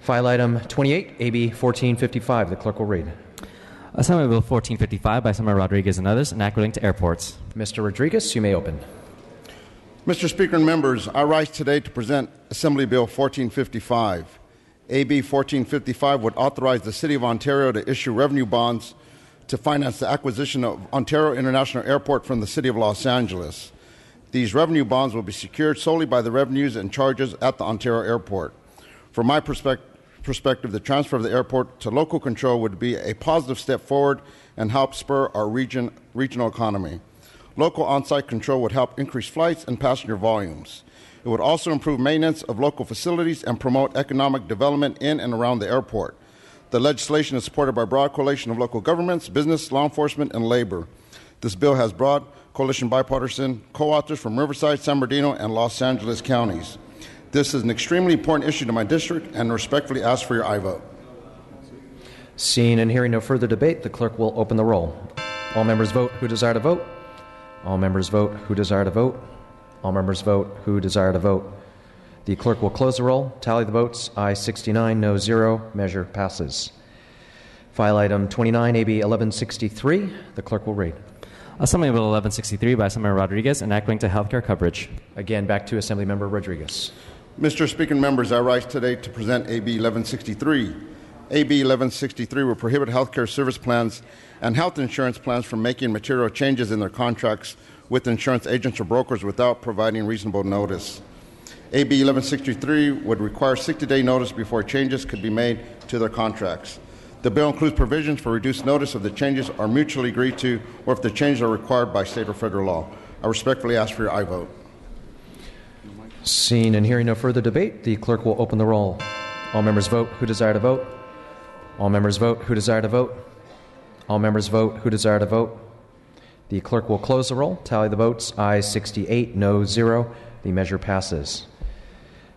File item 28, AB 1455. The clerk will read. Assembly Bill 1455 by Senator Rodriguez and others, enacting to airports. Mr. Rodriguez, you may open. Mr. Speaker and members, I rise today to present Assembly Bill 1455. AB 1455 would authorize the City of Ontario to issue revenue bonds to finance the acquisition of Ontario International Airport from the City of Los Angeles. These revenue bonds will be secured solely by the revenues and charges at the Ontario Airport. From my perspective, the transfer of the airport to local control would be a positive step forward and help spur our regional economy. Local on-site control would help increase flights and passenger volumes. It would also improve maintenance of local facilities and promote economic development in and around the airport. The legislation is supported by a broad coalition of local governments, business, law enforcement, and labor. This bill has broad coalition bipartisan co-authors from Riverside, San Bernardino, and Los Angeles counties. This is an extremely important issue to my district, and respectfully ask for your aye vote. Seeing and hearing no further debate, the clerk will open the roll. All members vote who desire to vote. All members vote who desire to vote. All members vote who desire to vote. The clerk will close the roll, tally the votes. Aye 69, no 0. Measure passes. File item 29, AB 1163. The clerk will read. Assembly Bill 1163 by Senator Rodriguez, enacting to healthcare coverage. Again, back to Assembly Member Rodriguez. Mr. Speaker and members, I rise today to present AB 1163. AB 1163 will prohibit healthcare service plans and health insurance plans from making material changes in their contracts with insurance agents or brokers without providing reasonable notice. AB 1163 would require 60-day notice before changes could be made to their contracts. The bill includes provisions for reduced notice if the changes are mutually agreed to or if the changes are required by state or federal law. I respectfully ask for your aye vote. Seeing and hearing no further debate, the clerk will open the roll. All members vote who desire to vote. All members vote who desire to vote. All members vote who desire to vote. The clerk will close the roll, tally the votes. Aye 68, no 0. The measure passes.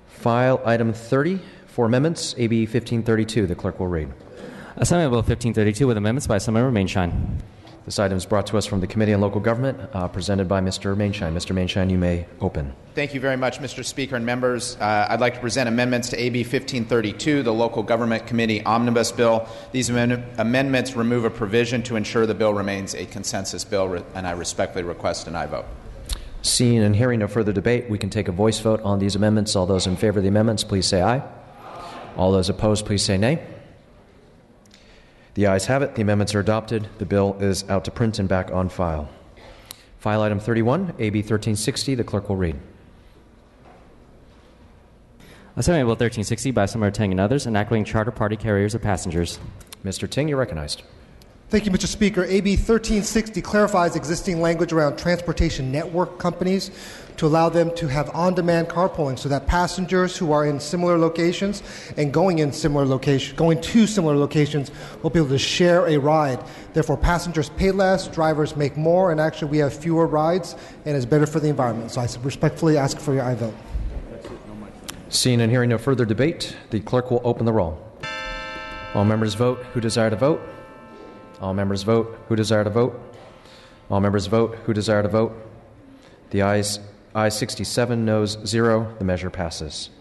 File item 30 for amendments, AB 1532. The clerk will read. Assembly Bill 1532 with amendments by Senator Mainshine. This item is brought to us from the Committee on Local Government, presented by Mr. Mainshine. Mr. Mainshine, you may open. Thank you very much, Mr. Speaker and members. I'd like to present amendments to AB 1532, the Local Government Committee Omnibus Bill. These amendments remove a provision to ensure the bill remains a consensus bill, and I respectfully request an aye vote. Seeing and hearing no further debate, we can take a voice vote on these amendments. All those in favor of the amendments, please say aye. All those opposed, please say nay. The ayes have it. The amendments are adopted. The bill is out to print and back on file. File item 31, AB 1360. The clerk will read. Assembly Bill 1360 by Senator Tang and others, enacting charter party carriers of passengers. Mr. Ting, you're recognized. Thank you, Mr. Speaker. AB 1360 clarifies existing language around transportation network companies to allow them to have on-demand carpooling so that passengers who are in similar locations and going to similar locations will be able to share a ride. Therefore, passengers pay less, drivers make more, and actually we have fewer rides, and it's better for the environment. So I respectfully ask for your aye vote. Seeing and hearing no further debate, the clerk will open the roll. All members vote who desire to vote. All members vote who desire to vote. All members vote who desire to vote. The ayes 67, noes 0. The measure passes.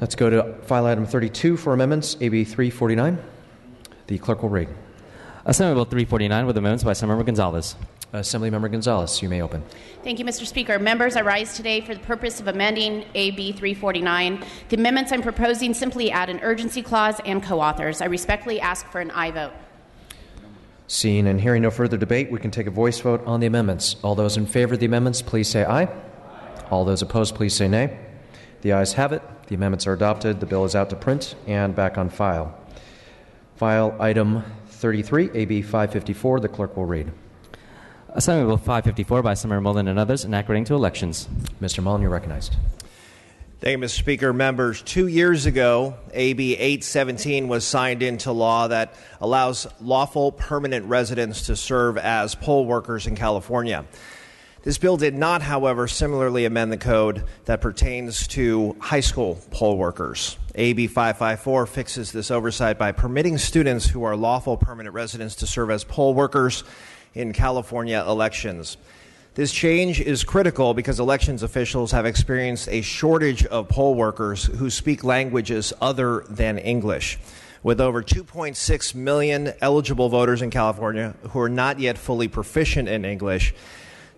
Let's go to file item 32 for amendments, AB 349. The clerk will read. Assembly Bill 349 with amendments by Senator Gonzalez. Assemblymember Gonzalez, you may open. Thank you, Mr. Speaker. Members, I rise today for the purpose of amending AB 349. The amendments I'm proposing simply add an urgency clause and co-authors. I respectfully ask for an aye vote. Seeing and hearing no further debate, we can take a voice vote on the amendments. All those in favor of the amendments, please say aye. All those opposed, please say nay. The ayes have it. The amendments are adopted. The bill is out to print and back on file. File item 33, AB 554. The clerk will read. Assembly Bill 554 by Senator Mullen and others, enacting to elections. Mr. Mullen, you're recognized. Thank you, Mr. Speaker. Members, 2 years ago, AB 817 was signed into law that allows lawful permanent residents to serve as poll workers in California. This bill did not, however, similarly amend the code that pertains to high school poll workers. AB 554 fixes this oversight by permitting students who are lawful permanent residents to serve as poll workers in California elections. This change is critical because elections officials have experienced a shortage of poll workers who speak languages other than English. With over 2.6 million eligible voters in California who are not yet fully proficient in English,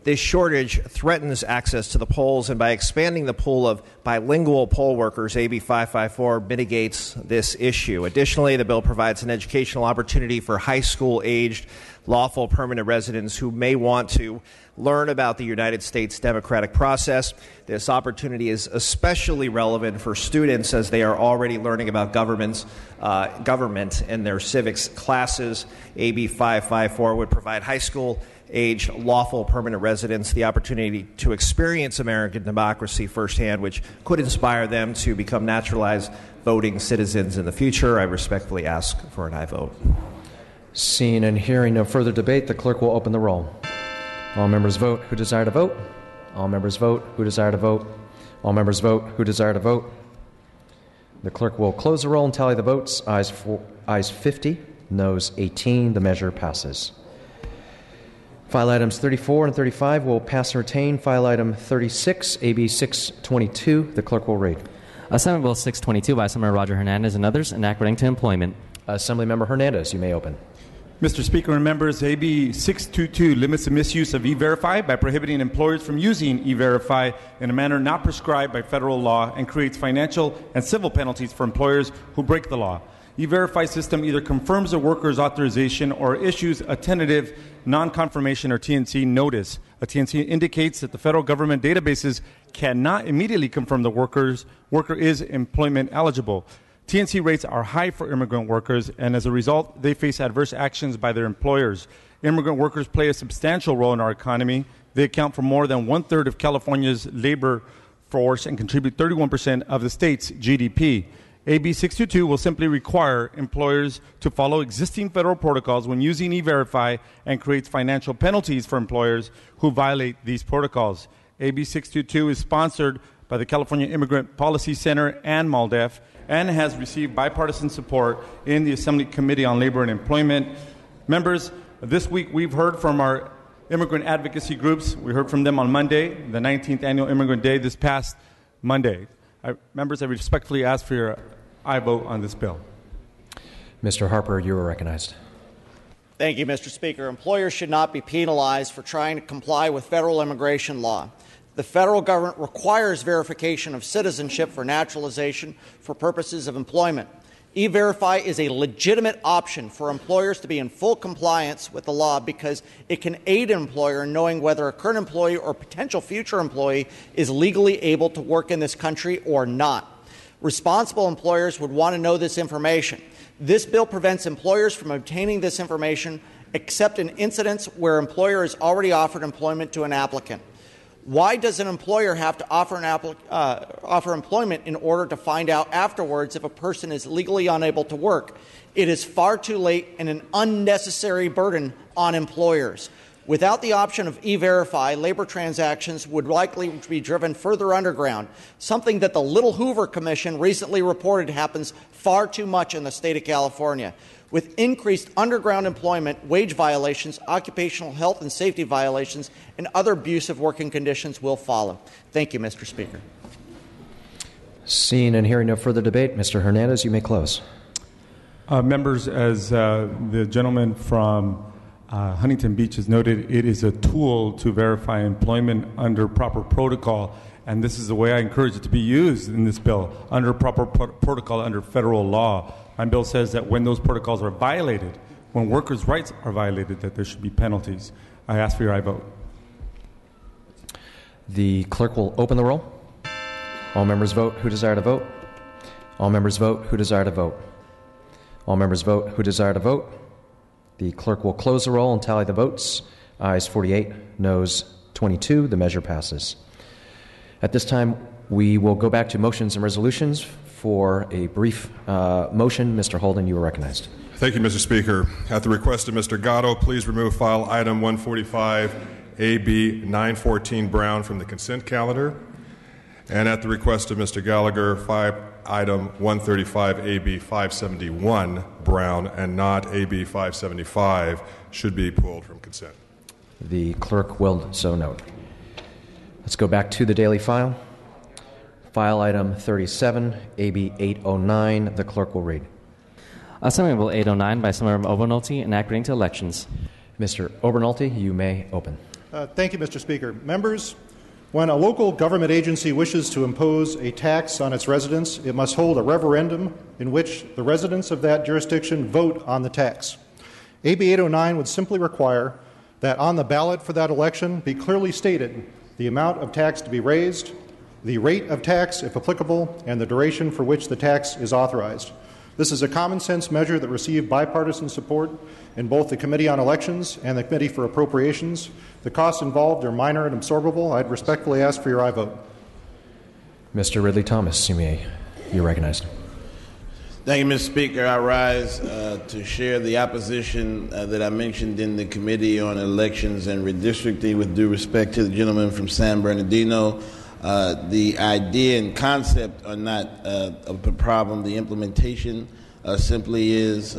this shortage threatens access to the polls, and by expanding the pool of bilingual poll workers, AB 554 mitigates this issue. Additionally, the bill provides an educational opportunity for high school-aged lawful permanent residents who may want to learn about the United States democratic process. This opportunity is especially relevant for students as they are already learning about government in their civics classes. AB 554 would provide high school-aged lawful permanent residents the opportunity to experience American democracy firsthand, which could inspire them to become naturalized voting citizens in the future. I respectfully ask for an aye vote. Seeing and hearing no further debate, the clerk will open the roll. All members vote who desire to vote. All members vote who desire to vote. All members vote who desire to vote. The clerk will close the roll and tally the votes. Ayes 50, noes 18. The measure passes. File items 34 and 35 will pass and retain. File item 36, AB 622, the clerk will read. Assembly Bill 622 by Assemblymember Roger Hernandez and others, enacting to employment. Assemblymember Hernandez, you may open. Mr. Speaker and members, AB 622 limits the misuse of E-Verify by prohibiting employers from using E-Verify in a manner not prescribed by federal law and creates financial and civil penalties for employers who break the law. E-Verify system either confirms a worker's authorization or issues a tentative non-confirmation or TNC notice. A TNC indicates that the federal government databases cannot immediately confirm the worker is employment eligible. TNC rates are high for immigrant workers, and as a result, they face adverse actions by their employers. Immigrant workers play a substantial role in our economy. They account for more than one-third of California's labor force and contribute 31% of the state's GDP. AB 622 will simply require employers to follow existing federal protocols when using E-Verify and creates financial penalties for employers who violate these protocols. AB 622 is sponsored by the California Immigrant Policy Center and MALDEF and has received bipartisan support in the Assembly Committee on Labor and Employment. Members, this week we've heard from our immigrant advocacy groups. We heard from them on Monday, the 19th Annual Immigrant Day, this past Monday. Members, I respectfully ask for your aye vote on this bill. Mr. Harper, you are recognized. Thank you, Mr. Speaker. Employers should not be penalized for trying to comply with federal immigration law. The federal government requires verification of citizenship for naturalization for purposes of employment. E-Verify is a legitimate option for employers to be in full compliance with the law because it can aid an employer in knowing whether a current employee or potential future employee is legally able to work in this country or not. Responsible employers would want to know this information. This bill prevents employers from obtaining this information except in incidents where an employer has already offered employment to an applicant. Why does an employer have to offer employment in order to find out afterwards if a person is legally unable to work? It is far too late and an unnecessary burden on employers. Without the option of E-Verify, labor transactions would likely be driven further underground, something that the Little Hoover Commission recently reported happens far too much in the state of California. With increased underground employment, wage violations, occupational health and safety violations, and other abusive working conditions will follow. Thank you, Mr. Speaker. Seeing and hearing no further debate, Mr. Hernandez, you may close. Members, as the gentleman from Huntington Beach has noted, it is a tool to verify employment under proper protocol, and this is the way I encourage it to be used in this bill, under proper protocol under federal law. My bill says that when those protocols are violated, when workers' rights are violated, that there should be penalties. I ask for your aye vote. The clerk will open the roll. All members vote who desire to vote. All members vote who desire to vote. All members vote who desire to vote. The clerk will close the roll and tally the votes. Ayes 48, noes 22. The measure passes. At this time, we will go back to motions and resolutions. For a brief motion, Mr. Holden, you are recognized. Thank you, Mr. Speaker. At the request of Mr. Gatto, please remove file item 145, AB 914 Brown from the consent calendar. And at the request of Mr. Gallagher, item 135, AB 571 Brown, and not AB 575, should be pulled from consent. The clerk will so note. Let's go back to the daily file. File item 37, AB 809. The clerk will read. Assembly Bill 809 by Assemblymember Obernolte, enacting to elections. Mr. Obernolte, you may open. Thank you, Mr. Speaker. Members, when a local government agency wishes to impose a tax on its residents, it must hold a referendum in which the residents of that jurisdiction vote on the tax. AB 809 would simply require that on the ballot for that election be clearly stated the amount of tax to be raised, the rate of tax, if applicable, and the duration for which the tax is authorized. This is a common-sense measure that received bipartisan support in both the Committee on Elections and the Committee for Appropriations. The costs involved are minor and absorbable. I'd respectfully ask for your aye vote. Mr. Ridley Thomas, you're recognized. Thank you, Mr. Speaker. I rise to share the opposition that I mentioned in the Committee on Elections and Redistricting with due respect to the gentleman from San Bernardino. The idea and concept are not a problem. The implementation simply is,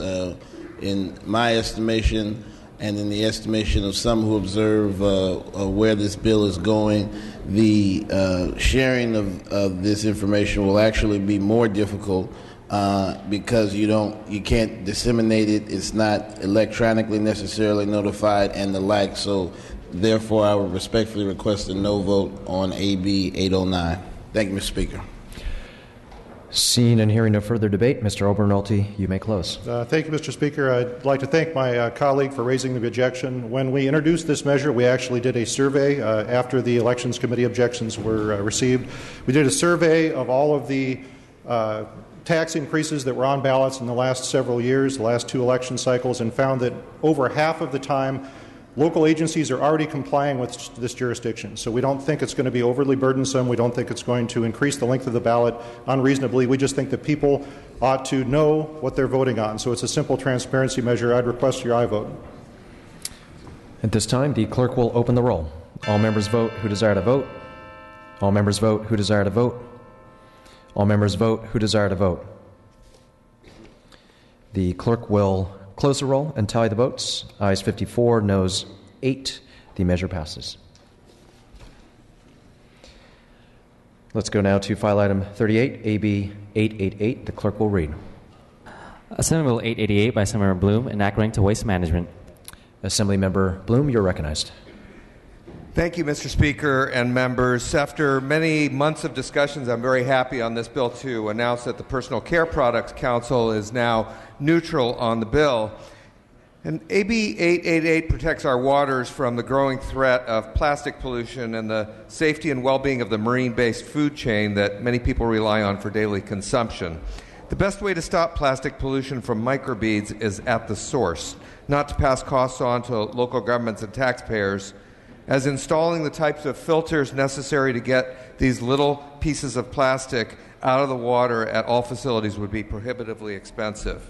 in my estimation and in the estimation of some who observe where this bill is going, the sharing of this information will actually be more difficult because you can't disseminate it. It's not electronically necessarily notified and the like. So therefore, I would respectfully request a no vote on AB 809. Thank you, Mr. Speaker. Seeing and hearing no further debate, Mr. Obernolte, you may close. Thank you, Mr. Speaker. I'd like to thank my colleague for raising the objection. When we introduced this measure, we actually did a survey after the Elections Committee objections were received. We did a survey of all of the tax increases that were on ballots in the last several years, the last two election cycles, and found that over half of the time, local agencies are already complying with this jurisdiction. So we don't think it's going to be overly burdensome. We don't think it's going to increase the length of the ballot unreasonably. We just think that people ought to know what they're voting on. So it's a simple transparency measure. I'd request your aye vote. At this time, the clerk will open the roll. All members vote who desire to vote. All members vote who desire to vote. All members vote who desire to vote. The clerk will close the roll and tally the votes. Ayes 54, noes 8. The measure passes. Let's go now to file item 38, AB 888. The clerk will read. Assembly Bill 888 by Assemblymember Bloom, enacting to waste management. Assemblymember Bloom, you're recognized. Thank you, Mr. Speaker and members. After many months of discussions, I'm very happy on this bill to announce that the Personal Care Products Council is now neutral on the bill. And AB 888 protects our waters from the growing threat of plastic pollution and the safety and well-being of the marine-based food chain that many people rely on for daily consumption. The best way to stop plastic pollution from microbeads is at the source, not to pass costs on to local governments and taxpayers, as installing the types of filters necessary to get these little pieces of plastic out of the water at all facilities would be prohibitively expensive.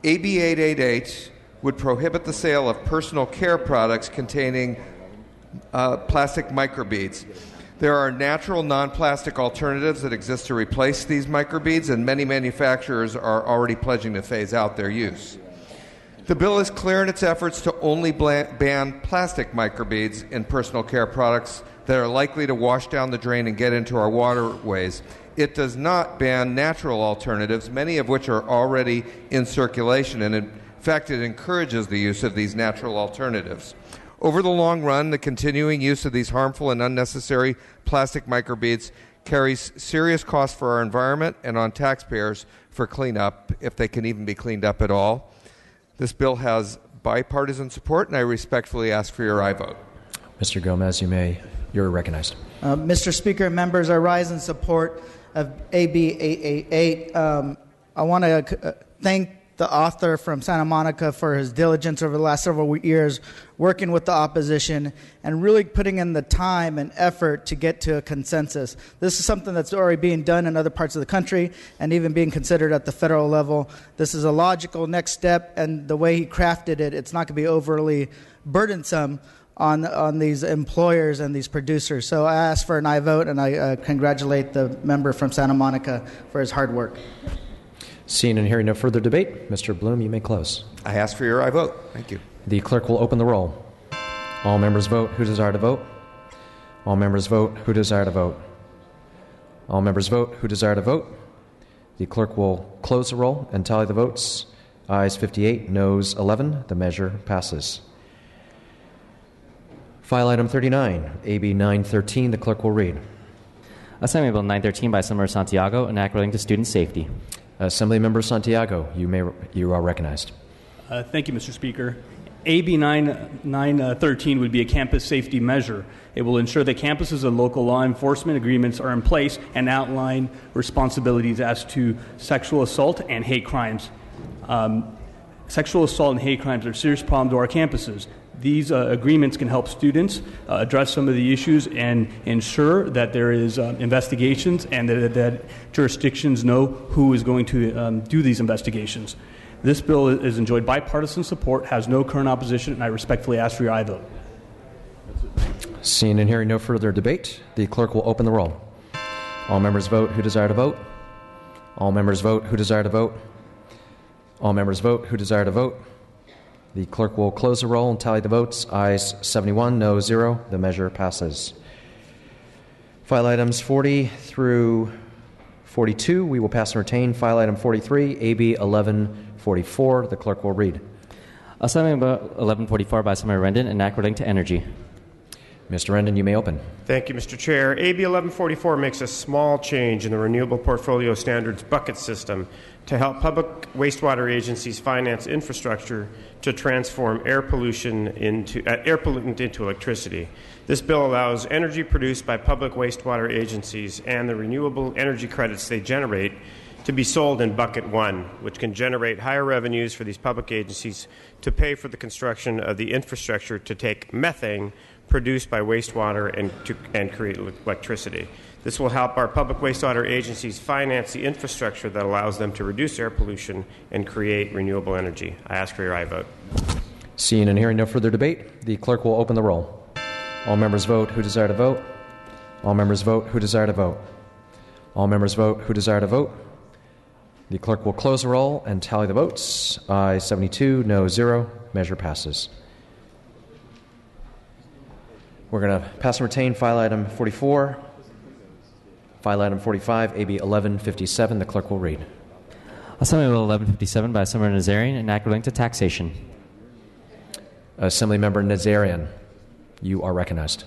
AB 888 would prohibit the sale of personal care products containing plastic microbeads. There are natural non-plastic alternatives that exist to replace these microbeads, and many manufacturers are already pledging to phase out their use. The bill is clear in its efforts to only ban plastic microbeads in personal care products that are likely to wash down the drain and get into our waterways. It does not ban natural alternatives, many of which are already in circulation, and in fact, it encourages the use of these natural alternatives. Over the long run, the continuing use of these harmful and unnecessary plastic microbeads carries serious costs for our environment and on taxpayers for cleanup, if they can even be cleaned up at all. This bill has bipartisan support, and I respectfully ask for your aye vote. Mr. Gomez, you're recognized. Mr. Speaker and members, I rise in support of AB 888. I want to thank the author from Santa Monica for his diligence over the last several years, working with the opposition and really putting in the time and effort to get to a consensus. This is something that's already being done in other parts of the country and even being considered at the federal level. This is a logical next step, and the way he crafted it, it's not going to be overly burdensome on these employers and these producers. So I ask for an aye vote, and I congratulate the member from Santa Monica for his hard work. Seeing and hearing no further debate, Mr. Bloom, you may close. I ask for your aye vote. Thank you. The clerk will open the roll. All members vote who desire to vote. All members vote who desire to vote. All members vote who desire to vote. The clerk will close the roll and tally the votes. Ayes 58, noes 11. The measure passes. File item 39, AB 913. The clerk will read. Assembly Bill 913 by Assemblyman Santiago, an act relating to student safety. Assemblymember Santiago, you are recognized. Thank you, Mr. Speaker. AB 913 would be a campus safety measure. It will ensure that campuses and local law enforcement agreements are in place and outline responsibilities as to sexual assault and hate crimes. Sexual assault and hate crimes are a serious problem to our campuses. These agreements can help students address some of the issues and ensure that there is investigations and that jurisdictions know who is going to do these investigations. This bill has enjoyed bipartisan support, has no current opposition, and I respectfully ask for your aye vote. Seeing and hearing no further debate, the clerk will open the roll. All members vote who desire to vote. All members vote who desire to vote. All members vote who desire to vote. The clerk will close the roll and tally the votes. Ayes 71, no 0. The measure passes. File items 40 through 42, we will pass and retain. File item 43, AB 1144. The clerk will read. Assembly Bill 1144 by Assemblyman Rendon, an act relating to energy. Mr. Rendon, you may open. Thank you, Mr. Chair. AB 1144 makes a small change in the Renewable Portfolio Standards bucket system to help public wastewater agencies finance infrastructure to transform air pollutant into electricity. This bill allows energy produced by public wastewater agencies and the renewable energy credits they generate to be sold in Bucket 1, which can generate higher revenues for these public agencies to pay for the construction of the infrastructure to take methane produced by wastewater and create electricity. This will help our public wastewater agencies finance the infrastructure that allows them to reduce air pollution and create renewable energy. I ask for your aye vote. Seeing and hearing no further debate, the clerk will open the roll. All members vote who desire to vote. All members vote who desire to vote. All members vote who desire to vote. The clerk will close the roll and tally the votes. Ayes 72, no 0. Measure passes. We're going to pass and retain file item 44. File item 45, AB 1157. The clerk will read. Assembly Bill 1157 by Assemblyman Nazarian, an act relating to taxation. Assemblymember Nazarian, you are recognized.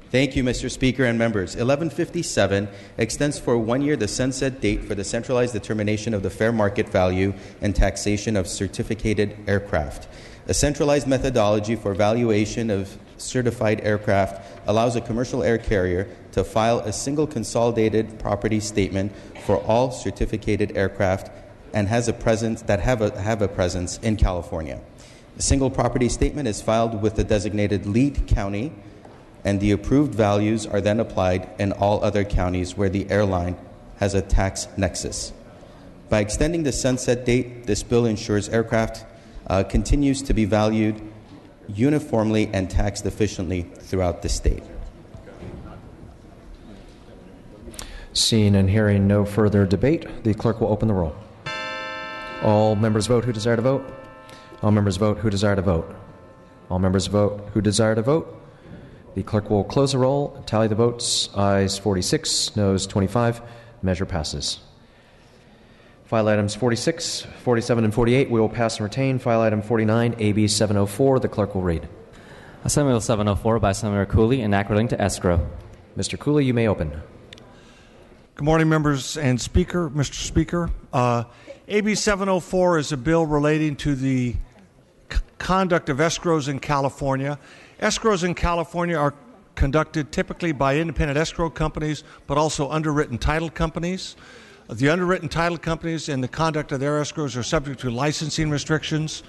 Thank you, Mr. Speaker and members. 1157 extends for 1 year the sunset date for the centralized determination of the fair market value and taxation of certificated aircraft. A centralized methodology for valuation of certified aircraft allows a commercial air carrier to file a single consolidated property statement for all certificated aircraft and have a presence in California. A single property statement is filed with the designated lead county, and the approved values are then applied in all other counties where the airline has a tax nexus. By extending the sunset date, this bill ensures aircraft continues to be valued uniformly and taxed efficiently throughout the state. Seeing and hearing no further debate, the clerk will open the roll. All members vote who desire to vote. All members vote who desire to vote. All members vote who desire to vote. The clerk will close the roll, tally the votes. Ayes 46, noes 25. Measure passes. File items 46, 47, and 48 we will pass and retain. File item 49, AB 704. The clerk will read. Assembly Bill 704 by Senator Cooley, an act relating to escrow. Mr. Cooley, you may open. Good morning, members and Speaker. Mr. Speaker, AB 704 is a bill relating to the conduct of escrows in California. Escrows in California are conducted typically by independent escrow companies, but also underwritten title companies. The underwritten title companies and the conduct of their escrows are subject to licensing restrictions.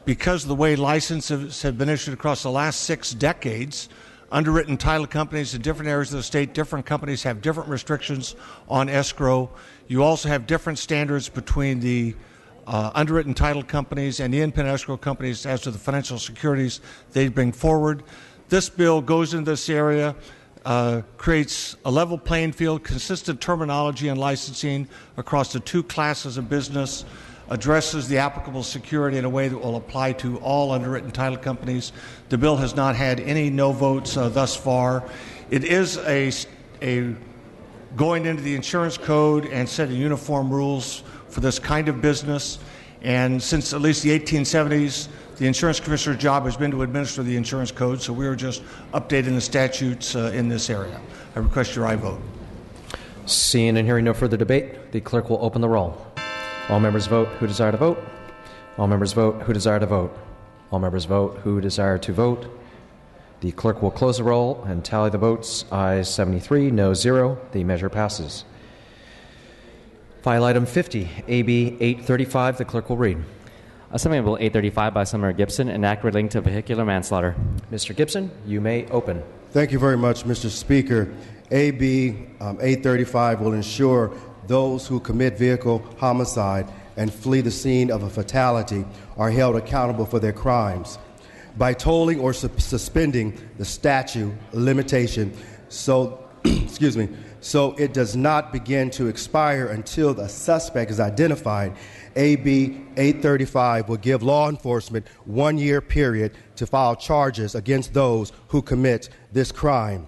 Because of the way licenses have been issued across the last 6 decades, underwritten title companies in different areas of the state, different companies have different restrictions on escrow. You also have different standards between the underwritten title companies and the independent escrow companies as to the financial securities they bring forward. This bill goes into this area, creates a level playing field, consistent terminology and licensing across the 2 classes of business, addresses the applicable security in a way that will apply to all underwritten title companies. The bill has not had any no votes thus far. It is a going into the insurance code and setting uniform rules for this kind of business. And since at least the 1870s, the insurance commissioner's job has been to administer the insurance code, so we are just updating the statutes in this area. I request your aye vote. Seeing and hearing no further debate, the clerk will open the roll. All members vote who desire to vote. All members vote who desire to vote. All members vote who desire to vote. The clerk will close the roll and tally the votes. Ayes 73, no 0. The measure passes. File item 50, AB 835. The clerk will read. Assembly Bill 835 by Senator Gibson, an act relating to vehicular manslaughter. Mr. Gibson, you may open. Thank you very much, Mr. Speaker. AB 835 will ensure those who commit vehicle homicide and flee the scene of a fatality are held accountable for their crimes. By tolling or suspending the statute limitation so it does not begin to expire until the suspect is identified, AB 835 will give law enforcement 1 year period to file charges against those who commit this crime.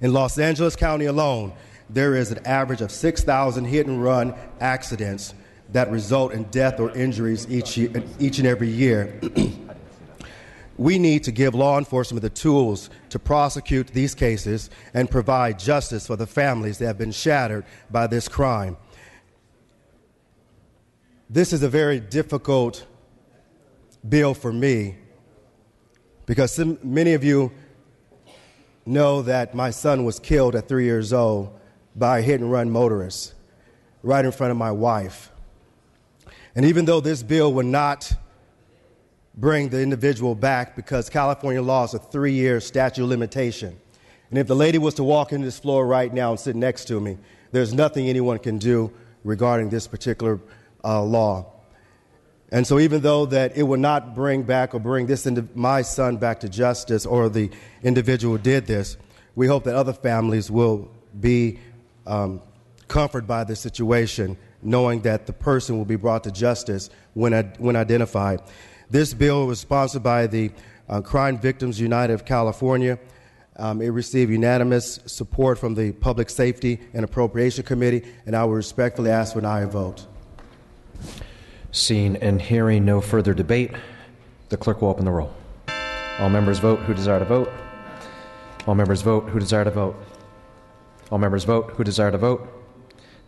In Los Angeles County alone, there is an average of 6,000 hit-and-run accidents that result in death or injuries each and every year. We need to give law enforcement the tools to prosecute these cases and provide justice for the families that have been shattered by this crime. This is a very difficult bill for me because many of you know that my son was killed at 3 years old by a hit-and-run motorist right in front of my wife. And even though this bill would not bring the individual back because California law is a 3-year statute of limitation, and if the lady was to walk into this floor right now and sit next to me, there's nothing anyone can do regarding this particular law. And so even though that it would not bring back or bring my son back to justice or the individual who did this, we hope that other families will be comforted by this situation, knowing that the person will be brought to justice when identified. This bill was sponsored by the Crime Victims United of California. It received unanimous support from the Public Safety and Appropriation Committee, and I will respectfully ask for an aye vote. Seeing and hearing no further debate, the clerk will open the roll. All members vote who desire to vote. All members vote who desire to vote. All members vote who desire to vote.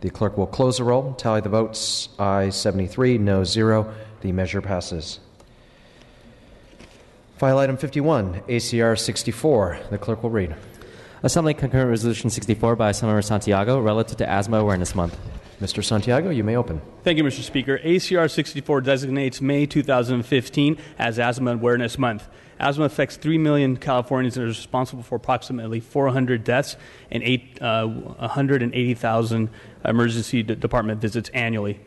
The clerk will close the roll, tally the votes. Ayes 73, no 0. The measure passes. File item 51, ACR 64. The clerk will read. Assembly Concurrent Resolution 64 by Senator Santiago relative to Asthma Awareness Month. Mr. Santiago, you may open. Thank you, Mr. Speaker. ACR 64 designates May 2015 as Asthma Awareness Month. Asthma affects 3 million Californians and is responsible for approximately 400 deaths and 180,000 emergency department visits annually.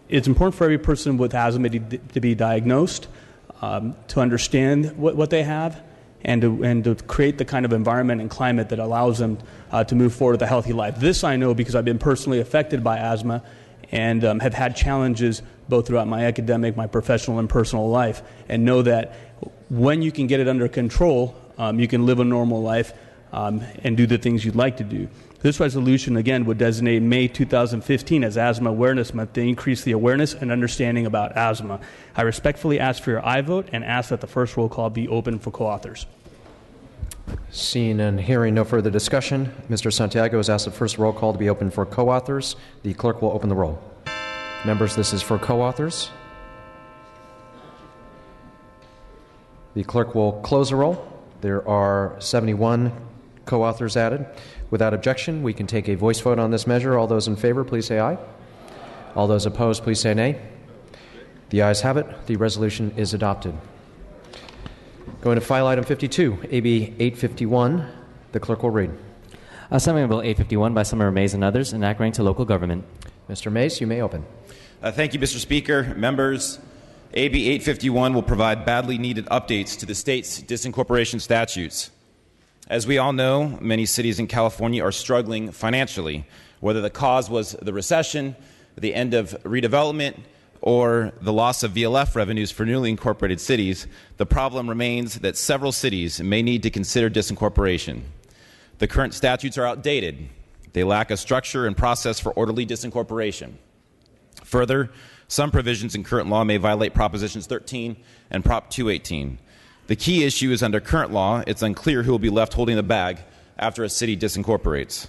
It's important for every person with asthma to be diagnosed, to understand what they have, and to create the kind of environment and climate that allows them to move forward with a healthy life. This I know because I've been personally affected by asthma and have had challenges both throughout my academic, my professional, and personal life, and know that when you can get it under control, you can live a normal life and do the things you'd like to do. This resolution, again, would designate May 2015 as Asthma Awareness Month to increase the awareness and understanding about asthma. I respectfully ask for your aye vote and ask that the first roll call be open for co-authors. Seeing and hearing no further discussion, Mr. Santiago has asked the first roll call to be open for co-authors. The clerk will open the roll. Members, this is for co-authors. The clerk will close the roll. There are 71 co-authors added. Without objection, we can take a voice vote on this measure. All those in favor, please say aye. All those opposed, please say nay. The ayes have it. The resolution is adopted. Going to file item 52, AB 851. The clerk will read. Assembly Bill 851 by Senator Mays and others, an act relating to local government. Mr. Mays, you may open. Thank you, Mr. Speaker. Members, AB 851 will provide badly needed updates to the state's disincorporation statutes. As we all know, many cities in California are struggling financially, whether the cause was the recession, the end of redevelopment, or the loss of VLF revenues for newly incorporated cities, the problem remains that several cities may need to consider disincorporation. The current statutes are outdated. They lack a structure and process for orderly disincorporation. Further, some provisions in current law may violate Propositions 13 and Prop 218. The key issue is under current law, it's unclear who will be left holding the bag after a city disincorporates.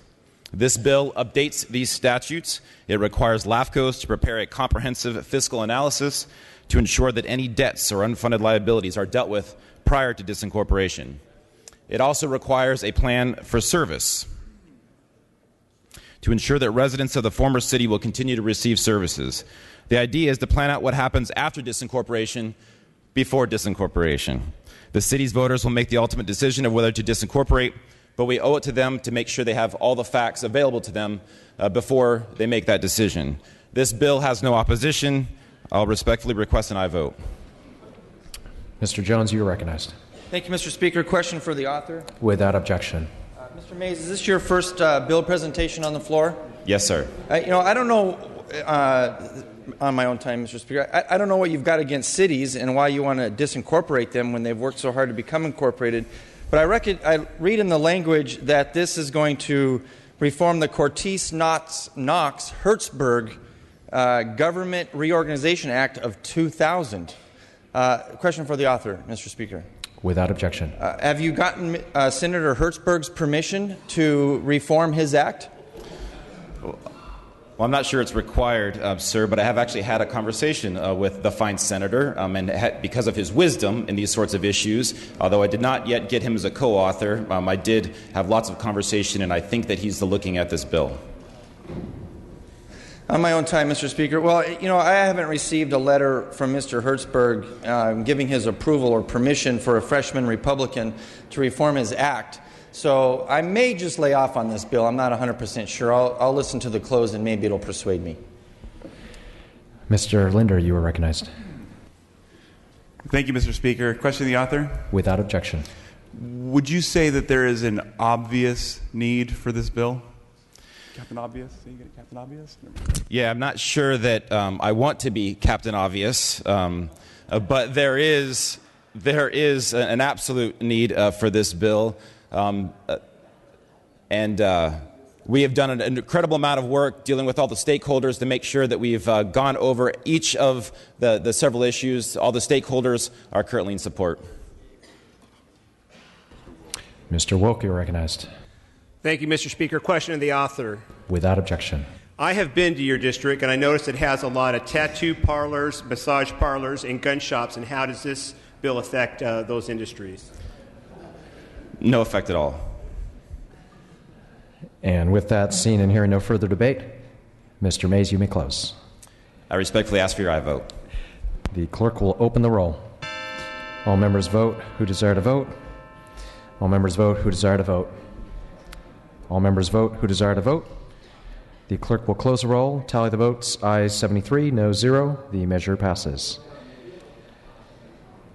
This bill updates these statutes. It requires LAFCOs to prepare a comprehensive fiscal analysis to ensure that any debts or unfunded liabilities are dealt with prior to disincorporation. It also requires a plan for service to ensure that residents of the former city will continue to receive services. The idea is to plan out what happens after disincorporation before disincorporation. The city's voters will make the ultimate decision of whether to disincorporate, but we owe it to them to make sure they have all the facts available to them before they make that decision. This bill has no opposition. I'll respectfully request an aye vote. Mr. Jones, you are recognized. Thank you, Mr. Speaker. Question for the author. Without objection. Mr. Mays, is this your first bill presentation on the floor? Yes, sir. I don't know, on my own time, Mr. Speaker, I don't know what you've got against cities and why you want to disincorporate them when they've worked so hard to become incorporated. But I read in the language that this is going to reform the Cortese-Knox-Hertzberg Government Reorganization Act of 2000. Question for the author, Mr. Speaker. Without objection. Have you gotten Senator Hertzberg's permission to reform his act? Well, I'm not sure it's required, sir, but I have actually had a conversation with the fine senator, and because of his wisdom in these sorts of issues, although I did not yet get him as a co-author, I did have lots of conversation, and I think that he's looking at this bill. On my own time, Mr. Speaker, well, I haven't received a letter from Mr. Hertzberg giving his approval or permission for a freshman Republican to reform his act. So I may just lay off on this bill. I'm not 100% sure. I'll listen to the close and maybe it'll persuade me. Mr. Linder, you are recognized. Thank you, Mr. Speaker. Question to the author. Without objection. Would you say that there is an obvious need for this bill? Captain Obvious? Are you get Captain Obvious? Yeah, I'm not sure that I want to be Captain Obvious, but there is an absolute need for this bill. We have done an incredible amount of work dealing with all the stakeholders to make sure that we've gone over each of the several issues. All the stakeholders are currently in support. Mr. Wilk, you are recognized. Thank you, Mr. Speaker. Question to the author. Without objection. I have been to your district, and I noticed it has a lot of tattoo parlors, massage parlors, and gun shops. And how does this bill affect those industries? No effect at all. And with that, seeing and hearing no further debate, Mr. Mays, you may close. I respectfully ask for your aye vote. The clerk will open the roll. All members vote who desire to vote. All members vote who desire to vote. All members vote who desire to vote. The clerk will close the roll, tally the votes, ayes 73, no 0. The measure passes.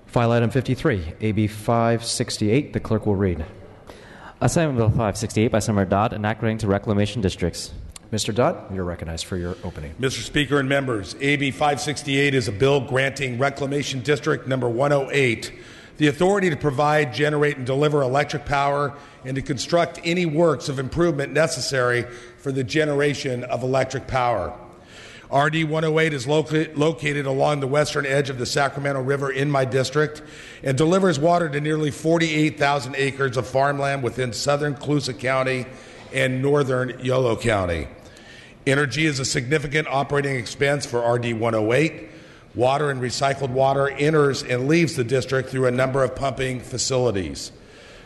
File item 53, AB 568. The clerk will read. Assignment Bill 568 by Senator Dodd, enacting to reclamation districts. Mr. Dodd, you're recognized for your opening. Mr. Speaker and members, AB 568 is a bill granting Reclamation District number 108 the authority to provide, generate, and deliver electric power and to construct any works of improvement necessary for the generation of electric power. RD 108 is located along the western edge of the Sacramento River in my district and delivers water to nearly 48,000 acres of farmland within southern Colusa County and northern Yolo County. Energy is a significant operating expense for RD 108. Water and recycled water enters and leaves the district through a number of pumping facilities.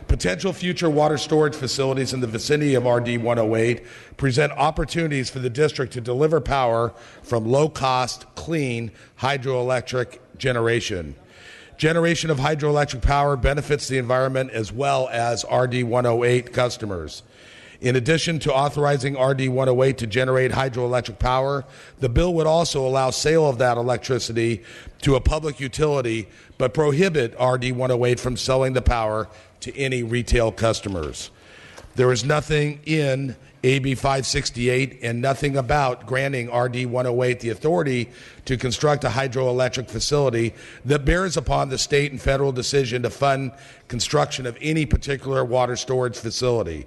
Potential future water storage facilities in the vicinity of RD 108 present opportunities for the district to deliver power from low-cost, clean hydroelectric generation. Generation of hydroelectric power benefits the environment as well as RD 108 customers. In addition to authorizing RD 108 to generate hydroelectric power, the bill would also allow sale of that electricity to a public utility, but prohibit RD 108 from selling the power to any retail customers. There is nothing in AB 568, and nothing about granting RD 108 the authority to construct a hydroelectric facility that bears upon the state and federal decision to fund construction of any particular water storage facility.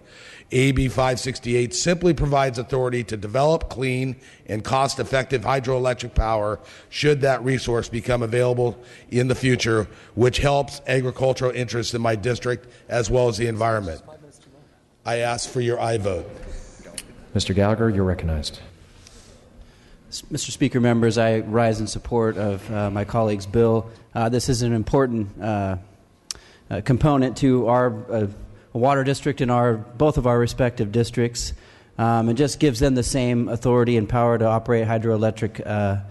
AB 568 simply provides authority to develop clean and cost-effective hydroelectric power should that resource become available in the future, which helps agricultural interests in my district as well as the environment. I ask for your aye vote. Mr. Gallagher, you're recognized. Mr. Speaker, members, I rise in support of my colleague's bill. This is an important component to our water district and both of our respective districts, and just gives them the same authority and power to operate hydroelectric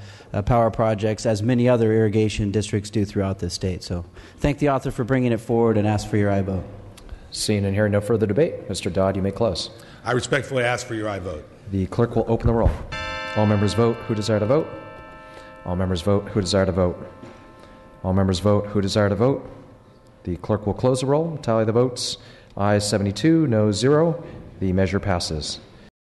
power projects as many other irrigation districts do throughout this state. So thank the author for bringing it forward and ask for your aye vote. Seeing and hearing no further debate, Mr. Dodd, you may close. I respectfully ask for your aye vote. The clerk will open the roll. All members vote who desire to vote. All members vote who desire to vote. All members vote who desire to vote. The clerk will close the roll, tally the votes. Ayes 72, no 0. The measure passes.